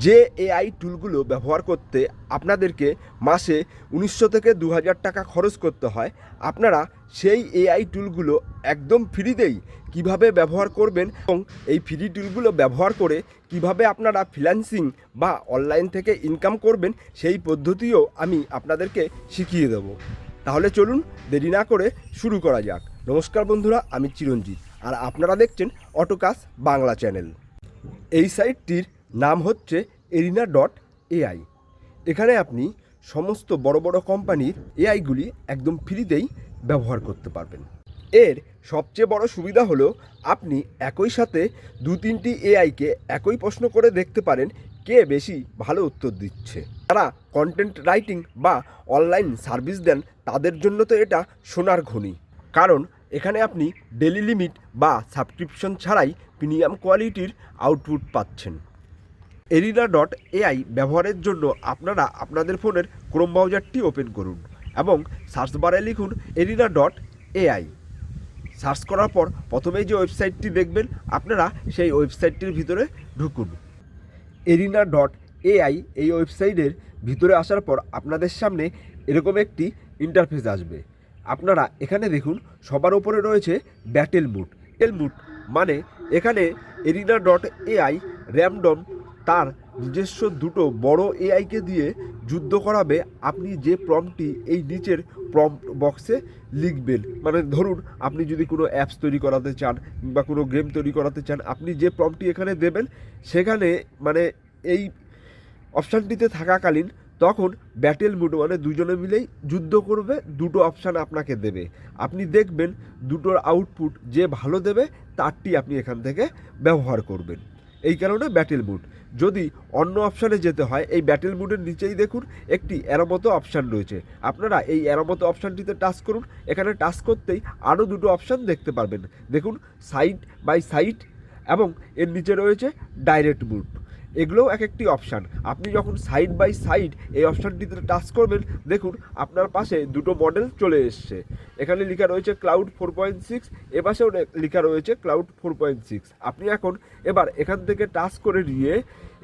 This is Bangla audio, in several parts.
যে এআই টুলগুলো ব্যবহার করতে আপনাদেরকে মাসে ১৯০০ থেকে ২০০০ টাকা খরচ করতে হয়, আপনারা সেই এআই টুলগুলো একদম ফ্রিতেই কিভাবে ব্যবহার করবেন এবং এই ফ্রি টুলগুলো ব্যবহার করে কিভাবে আপনারা ফ্রিল্যান্সিং বা অনলাইন থেকে ইনকাম করবেন সেই পদ্ধতিও আমি আপনাদেরকে শিখিয়ে দেব। তাহলে চলুন দেরি না করে শুরু করা যাক। নমস্কার বন্ধুরা, আমি চিরঞ্জিত আর আপনারা দেখছেন অটোকাস বাংলা চ্যানেল। এই সাইটটির নাম হচ্ছে arena.ai। এখানে আপনি সমস্ত বড় বড় কোম্পানির এআইগুলি একদম ফ্রিতেই ব্যবহার করতে পারবেন। এর সবচেয়ে বড় সুবিধা হলো আপনি একই সাথে ২-৩টি এআইকে একই প্রশ্ন করে দেখতে পারেন কে বেশি ভালো উত্তর দিচ্ছে। যারা কন্টেন্ট রাইটিং বা অনলাইন সার্ভিস দেন তাদের জন্য তো এটা সোনার খনি, কারণ এখানে আপনি ডেলি লিমিট বা সাবস্ক্রিপশন ছাড়াই প্রিমিয়াম কোয়ালিটির আউটপুট পাচ্ছেন। arena.ai ব্যবহারের জন্য আপনারা আপনাদের ফোনের ক্রোম ব্রাউজারটি ওপেন করুন এবং সার্চ বারে লিখুন arena.ai। সার্চ করার পর প্রথমেই যে ওয়েবসাইটটি দেখবেন আপনারা সেই ওয়েবসাইটটির ভিতরে ঢুকুন। arena.ai এই ওয়েবসাইটের ভিতরে আসার পর আপনাদের সামনে এরকম একটি ইন্টারফেস আসবে। আপনারা এখানে দেখুন সবার উপরে রয়েছে ব্যাটেল মুড। মানে এখানে arena.ai র্যান্ডম তার নিজস্ব দুটো বড় এআইকে দিয়ে যুদ্ধ করাবে। আপনি যে প্রম্পটটি এই নিচের প্রম্পট বক্সে লিখবেন, মানে ধরুন আপনি যদি কোনো অ্যাপস তৈরি করাতে চান বা কোনো গেম তৈরি করাতে চান, আপনি যে প্রম্পটটি এখানে দেবেন সেখানে মানে এই অপশানটিতে থাকাকালীন তখন ব্যাটেল মুড মানে দুজনে মিলেই যুদ্ধ করবে, দুটো অপশান আপনাকে দেবে। আপনি দেখবেন দুটোর আউটপুট যে ভালো দেবে তারটি আপনি এখান থেকে ব্যবহার করবেন। এই কারণে ব্যাটেল মুড। যদি অন্য অপশানে যেতে হয়, এই ব্যাটেল মুডের নিচেই দেখুন একটি অ্যারো মতো অপশান রয়েছে। আপনারা এই অ্যারো মতো অপশানটিতে টাচ করুন। এখানে টাচ করতেই আরও দুটো অপশান দেখতে পারবেন। দেখুন সাইড বাই সাইড এবং এর নিচে রয়েছে ডাইরেক্ট মুড। এগুলোও এক একটি অপশান। আপনি যখন সাইড বাই সাইড এই অপশানটিতে টাচ করবেন, দেখুন আপনার পাশে দুটো মডেল চলে এসছে। এখানে লেখা রয়েছে ক্লাউড 4.6, এপাশেও লেখা রয়েছে ক্লাউড 4.6। আপনি এখন এবার এখান থেকে টাচ করে নিয়ে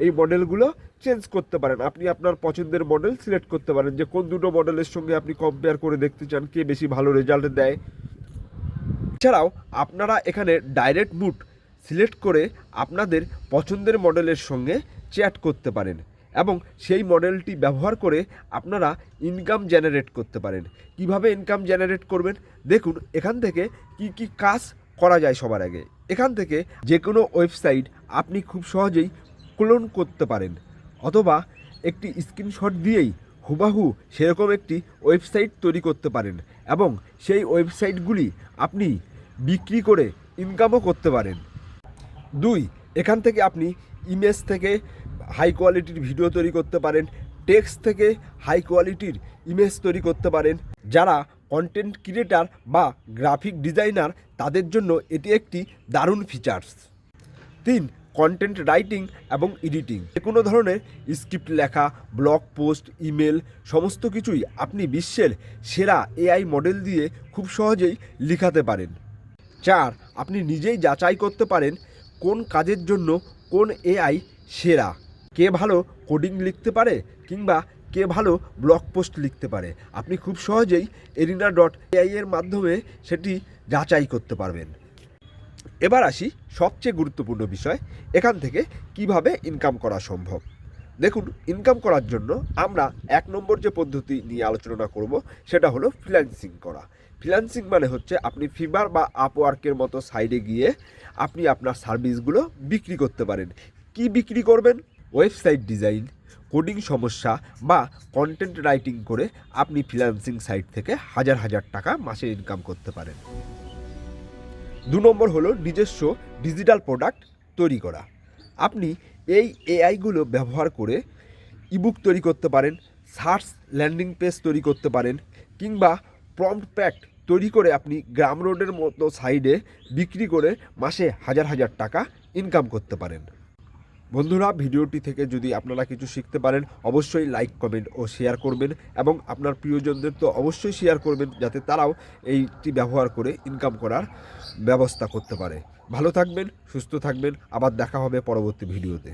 এই মডেলগুলো চেঞ্জ করতে পারেন। আপনি আপনার পছন্দের মডেল সিলেক্ট করতে পারেন যে কোন দুটো মডেলের সঙ্গে আপনি কম্পেয়ার করে দেখতে চান কে বেশি ভালো রেজাল্ট দেয়। এছাড়াও আপনারা এখানে ডাইরেক্ট মুড সিলেক্ট করে আপনাদের পছন্দের মডেলের সঙ্গে চ্যাট করতে পারেন এবং সেই মডেলটি ব্যবহার করে আপনারা ইনকাম জেনারেট করতে পারেন। কিভাবে ইনকাম জেনারেট করবেন দেখুন এখান থেকে কি কি কাজ করা যায়। সবার আগে এখান থেকে যে কোনো ওয়েবসাইট আপনি খুব সহজেই ক্লোন করতে পারেন, অথবা একটি স্ক্রিনশট দিয়েই হুবাহু সেরকম একটি ওয়েবসাইট তৈরি করতে পারেন এবং সেই ওয়েবসাইটগুলি আপনি বিক্রি করে ইনকামও করতে পারেন। 2, এখান থেকে আপনি ইমেজ থেকে হাই কোয়ালিটির ভিডিও তৈরি করতে পারেন, টেক্সট থেকে হাই কোয়ালিটির ইমেজ তৈরি করতে পারেন। যারা কন্টেন্ট ক্রিয়েটার বা গ্রাফিক ডিজাইনার তাদের জন্য এটি একটি দারুণ ফিচার্স। 3, কন্টেন্ট রাইটিং এবং এডিটিং। যে কোনো ধরনের স্ক্রিপ্ট লেখা, ব্লগ পোস্ট, ইমেল সমস্ত কিছুই আপনি বিশ্বের সেরা এআই মডেল দিয়ে খুব সহজেই লিখাতে পারেন। 4, আপনি নিজেই যাচাই করতে পারেন কোন কাজের জন্য কোন এআই সেরা, কে ভালো কোডিং লিখতে পারে কিংবা কে ভালো ব্লগ পোস্ট লিখতে পারে। আপনি খুব সহজেই arena.ai এর মাধ্যমে সেটি যাচাই করতে পারবেন। এবার আসি সবচেয়ে গুরুত্বপূর্ণ বিষয়, এখান থেকে কিভাবে ইনকাম করা সম্ভব। দেখুন ইনকাম করার জন্য আমরা 1 নম্বর যে পদ্ধতি নিয়ে আলোচনা করব সেটা হলো ফ্রিল্যান্সিং করা। ফ্রিল্যান্সিং মানে হচ্ছে আপনি ফিভার বা আপওয়ার্কের মতো সাইডে গিয়ে আপনি আপনার সার্ভিসগুলো বিক্রি করতে পারেন। কি বিক্রি করবেন? ওয়েবসাইট ডিজাইন, কোডিং সমস্যা বা কন্টেন্ট রাইটিং করে আপনি ফ্রিল্যান্সিং সাইট থেকে হাজার হাজার টাকা মাসে ইনকাম করতে পারেন। 2 নম্বর হলো নিজস্ব ডিজিটাল প্রোডাক্ট তৈরি করা। আপনি এই এআইগুলো ব্যবহার করে ইবুক তৈরি করতে পারেন, সার্চ ল্যান্ডিং পেজ তৈরি করতে পারেন কিংবা প্রম্পট প্যাক তৈরি করে আপনি গ্রাম রোডের মতো সাইডে বিক্রি করে মাসে হাজার হাজার টাকা ইনকাম করতে পারেন। বন্ধুরা, ভিডিওটি থেকে যদি আপনারা কিছু শিখতে পারেন অবশ্যই লাইক, কমেন্ট ও শেয়ার করবেন এবং আপনার প্রিয়জনদের তো অবশ্যই শেয়ার করবেন যাতে তারাও এইটি ব্যবহার করে ইনকাম করার ব্যবস্থা করতে পারে। ভালো থাকবেন, সুস্থ থাকবেন, আবার দেখা হবে পরবর্তী ভিডিওতে।